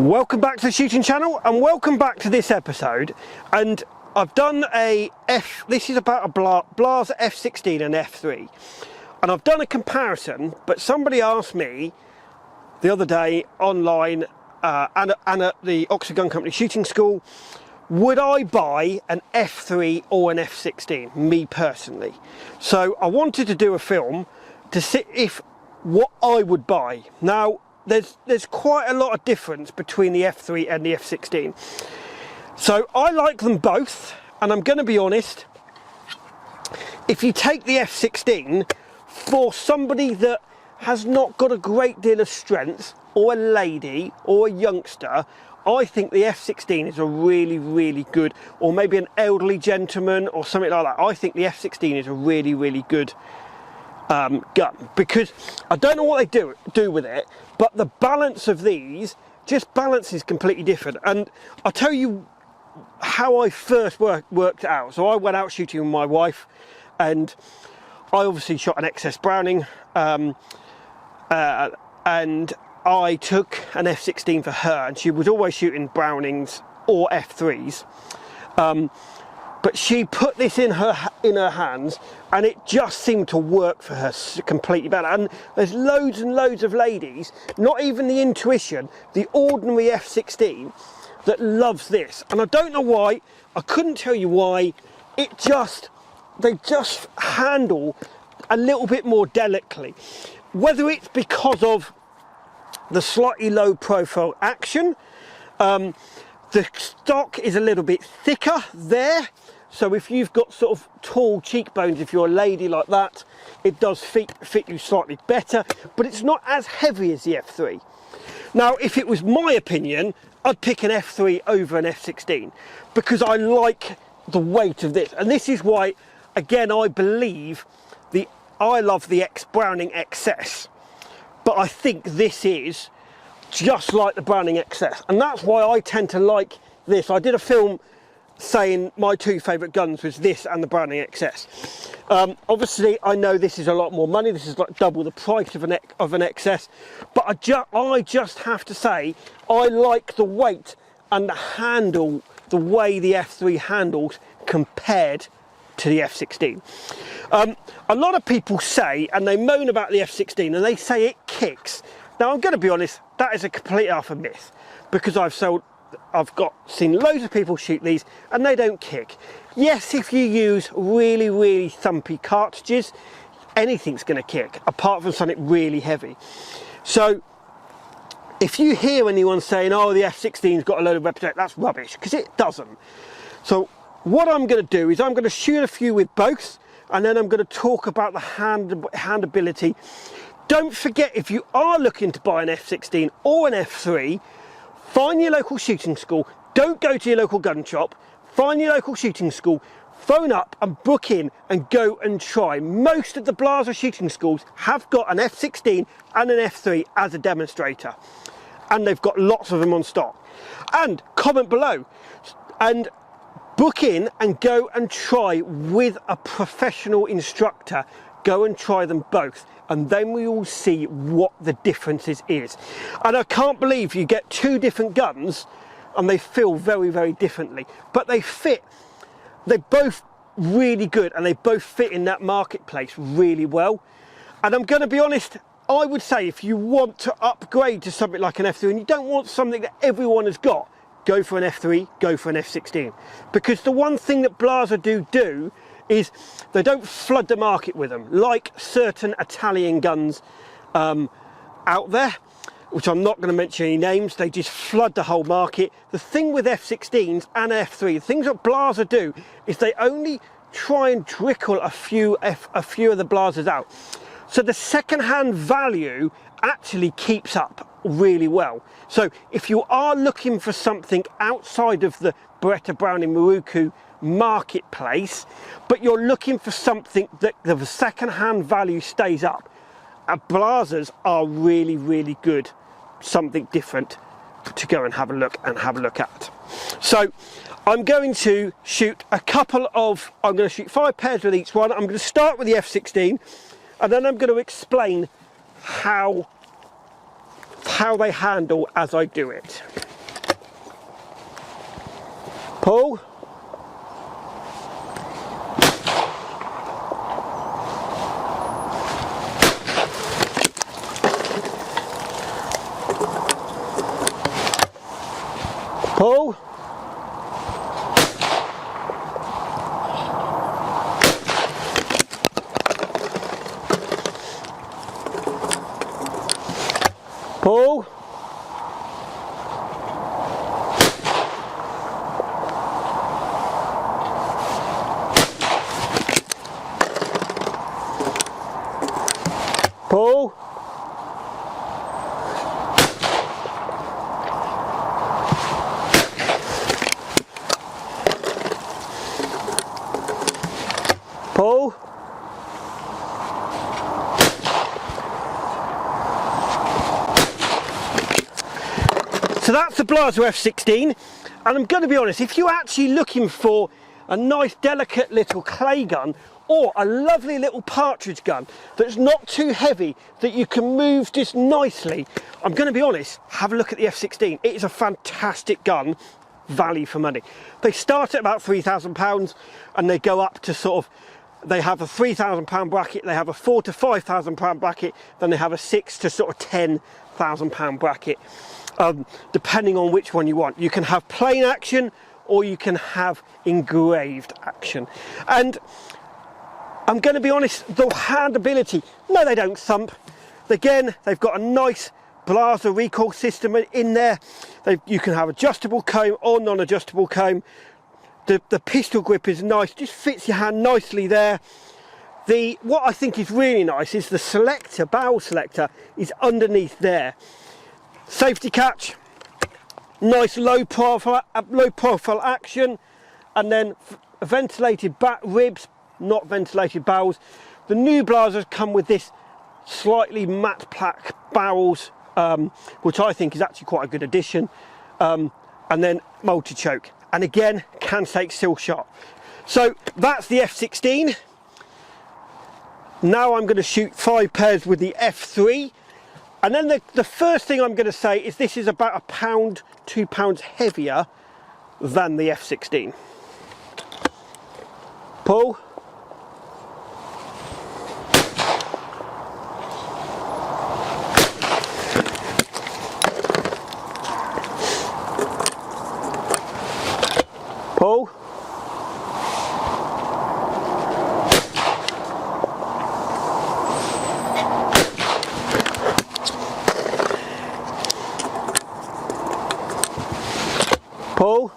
Welcome back to the shooting channel and welcome back to this episode. And I've done this is about a Blaser F16 and F3, and I've done a comparison, but somebody asked me the other day online and at the Oxford Gun Company shooting school, would I buy an F3 or an F16, me personally? So I wanted to do a film to see what I would buy. Now there's quite a lot of difference between the F3 and the F16. So I like them both, and I'm going to be honest, if you take the F16 for somebody that has not got a great deal of strength, or a lady or a youngster, I think the F16 is a really good, or maybe an elderly gentleman or something like that. I think the F16 is a really good gun, because I don't know what they do with it, but the balance of these just balances completely different. And I'll tell you how I first worked it out. So I went out shooting with my wife, and I obviously shot an XS Browning, and I took an F16 for her, and she was always shooting Brownings or F3s. But she put this in her hands, and it just seemed to work for her completely better. And there's loads and loads of ladies, not even the Intuition, the ordinary F16, that loves this. And I don't know why, I couldn't tell you why, they just handle a little bit more delicately. Whether it's because of the slightly low profile action, the stock is a little bit thicker there, so if you've got sort of tall cheekbones, if you're a lady like that, it does fit you slightly better, but it's not as heavy as the F3. Now, if it was my opinion, I'd pick an F3 over an F16, because I like the weight of this, and this is why, again, I believe I love the Browning XS, but I think this is just like the Browning XS, and that's why I tend to like this. I did a film saying my two favourite guns was this and the Browning XS. Obviously I know this is a lot more money, this is like double the price of an XS, but I just have to say I like the weight and the handle, the way the F3 handles compared to the F16. A lot of people say, and they moan about the F16, and they say it kicks. Now I'm going to be honest, that is a complete utter myth, because I've seen loads of people shoot these and they don't kick. Yes, if you use really thumpy cartridges, anything's going to kick, apart from something really heavy. So if you hear anyone saying, oh, the F16's got a load of reputation, that's rubbish, because it doesn't. So what I'm going to do is I'm going to shoot a few with both, and then I'm going to talk about the handability. Don't forget, if you are looking to buy an F16 or an F3, find your local shooting school. Don't go to your local gun shop. Find your local shooting school, phone up and book in and go and try. Most of the Blaser shooting schools have got an F16 and an F3 as a demonstrator, and they've got lots of them on stock. And comment below and book in and go and try with a professional instructor. Go and try them both, and then we will see what the differences is. And I can't believe you get two different guns and they feel very differently, but they're both really good, and they both fit in that marketplace really well. And I'm going to be honest, I would say if you want to upgrade to something like an F3 and you don't want something that everyone has got, go for an F3, go for an F16, because the one thing that Blaser do is they don't flood the market with them like certain Italian guns out there, which I'm not going to mention any names. They just flood the whole market. The thing with F16s and F3, the things that Blaser do is they only try and trickle a few of the Blasers out, so the second-hand value actually keeps up really well. So if you are looking for something outside of the Beretta Browning Maruku marketplace, but you're looking for something that the second-hand value stays up, Blasers are really good, something different to go and have a look at. So I'm going to shoot I'm going to shoot 5 pairs with each one. I'm going to start with the F16, and then I'm going to explain how they handle as I do it. pull, pull, pull, pull, pull, so that's the Blaser F16, and I'm going to be honest, if you're actually looking for a nice delicate little clay gun or a lovely little partridge gun that's not too heavy, that you can move just nicely, I'm going to be honest, have a look at the F16. It is a fantastic gun, value for money. They start at about £3,000 and they go up to sort of, they have a £3,000 bracket, they have a £4,000 to £5,000 bracket, then they have a £6,000 to sort of £10,000 bracket, depending on which one you want. You can have plain action or you can have engraved action. And I'm going to be honest, the handability, no, they don't thump. Again, they've got a nice Blaser recoil system in there. You can have adjustable comb or non-adjustable comb. The pistol grip is nice, just fits your hand nicely there. What I think is really nice is the selector, barrel selector, is underneath there. Safety catch, nice low profile action, and then ventilated back ribs, not ventilated barrels. The new Blasers come with this slightly matte black barrels, which I think is actually quite a good addition, and then multi-choke, and again can take still shot. So that's the F16. Now I'm going to shoot 5 pairs with the F3, and then the first thing I'm going to say is this is about £1, £2 heavier than the F16. Pull, pull, pull,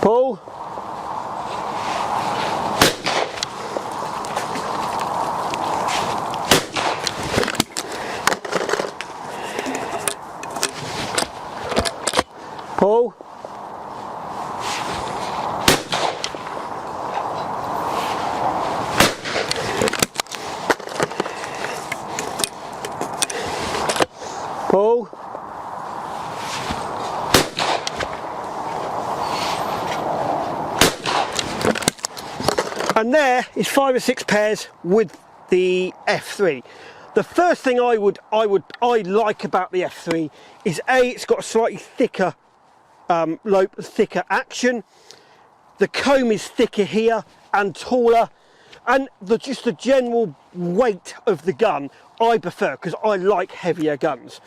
pull, pull, pull, and there is 5 or 6 pairs with the F3. The first thing I like about the F3 is it's got a slightly thicker thicker action. The comb is thicker here and taller, and just the general weight of the gun I prefer, because I like heavier guns.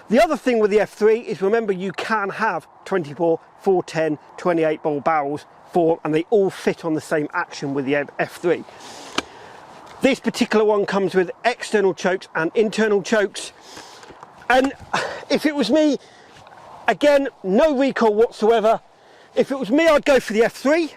The other thing with the F3 is, remember, you can have 24, 410, 28 ball barrels and they all fit on the same action with the F3. This particular one comes with external chokes and internal chokes, and if it was me, again, no recoil whatsoever. If it was me, I'd go for the F3,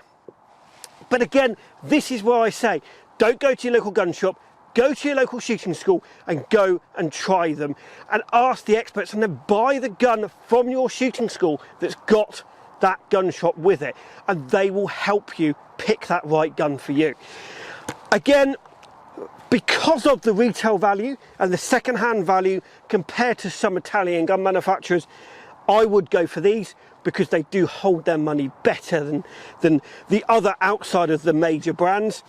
but again, this is where I say, don't go to your local gun shop, go to your local shooting school and go and try them and ask the experts, and then buy the gun from your shooting school that's got that gun shop with it, and they will help you pick that right gun for you. Again, because of the retail value and the second-hand value compared to some Italian gun manufacturers, I would go for these, because they do hold their money better than the other outside of the major brands.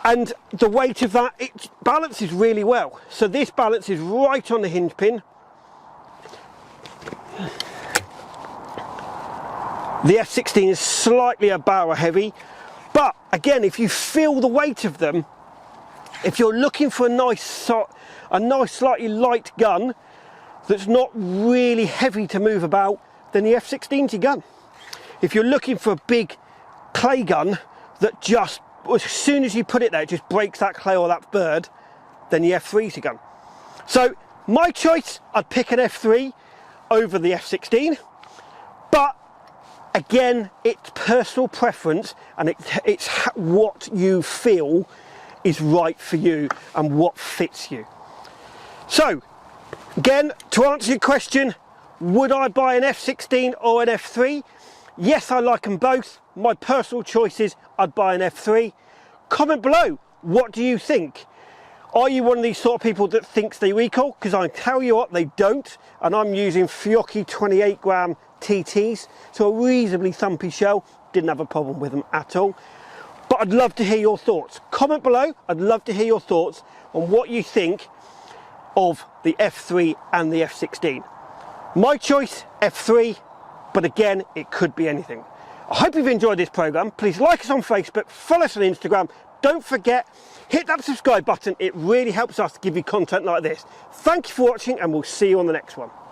And the weight of that, it balances really well. So this balances right on the hinge pin. The F16 is slightly a barrel heavy, but again, if you feel the weight of them, if you're looking for a nice slightly light gun that's not really heavy to move about, then the F16's your gun. If you're looking for a big clay gun that just, as soon as you put it there, it just breaks that clay or that bird, then the F3's your gun. So my choice, I'd pick an F3 over the F16, but again, it's personal preference, and it's what you feel is right for you and what fits you. So again, to answer your question, would I buy an F16 or an F3? Yes, I like them both. My personal choice is I'd buy an F3. Comment below, what do you think? Are you one of these sort of people that thinks they recoil? Because I tell you what, they don't. And I'm using Fiocchi 28 gram TTs, so a reasonably thumpy shell. Didn't have a problem with them at all. But I'd love to hear your thoughts. Comment below, I'd love to hear your thoughts on what you think of the F3 and the F16. My choice, F3, but again, it could be anything. I hope you've enjoyed this program. Please like us on Facebook, follow us on Instagram. Don't forget, hit that subscribe button. It really helps us to give you content like this. Thank you for watching, and we'll see you on the next one.